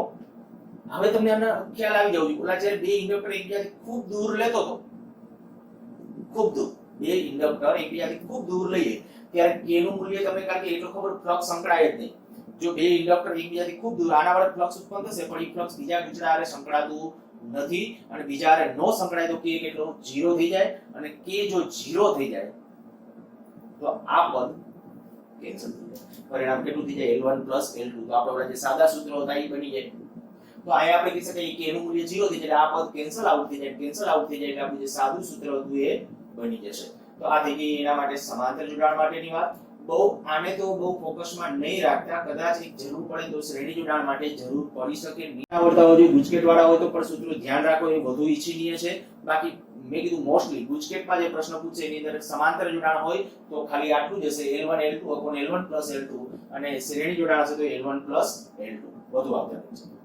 હવે તમને આનો ખ્યાલ આવી જાવ ઓલા જ્યારે બે ઇન્ડક્ટર એકબીજાથી ખૂબ દૂર લેતો તો ખૂબ દૂર બે ઇન્ડક્ટર એકબીજાથી ખૂબ દૂર લઈએ ત્યારે k નું મૂલ્ય તમને કારણ કે એટલો ખબર ફ્લક્સ સંકળાય જ નહીં જો બે ઇન્ડક્ટર એકબીજાથી ખૂબ દૂર આના વડે ફ્લક્સ ઉત્પન્ન થશે પણ એ ફ્લક્સ બીજા ગુચડા હારે સંકળાતું નથી અને બીજા હારે નો સંકળાય તો k કેટલો 0 થઈ જાય અને k જો 0 થઈ જાય તો આ પદ કેન્સલ થઈ જાય પરિણામ કેટલું થઈ જાય L1 L2 તો આપણે ઓલા જે સાદા સૂત્રો હતા એ બની જાય તો અહીંયા આપણે કહી શકીએ કે k નું મૂલ્ય 0 થઈ જાય એટલે આ પદ કેન્સલ આઉટ થઈ જાય એટલે આપણું જે સાદું સૂત્ર હતું એ બની જશે તો આ થઈ ગઈ એના માટે સમાંતર જોડાણ માટેની વાત આને તો બહુ ફોકસમાં નહીં રાખતા કદાચ એક જરૂર પડે તો શ્રેણી જોડાણ માટે જરૂર પડી શકે નહીં આવડતા હોય ગુજકેટ વાળા હોય તો પણ સૂત્રો ધ્યાન રાખો એ વધુ ઈચ્છનીય છે બાકી મેં કીધું મોસ્ટલી ગુજકેટમાં જે પ્રશ્ન પૂછે એની અંદર સમાંતર જોડાણ હોય તો ખાલી આટલું જ હશે L1 L2 L1 L2 અને શ્રેણી જોડાણ હશે તો L1 L2 બધું આવતા રહેશે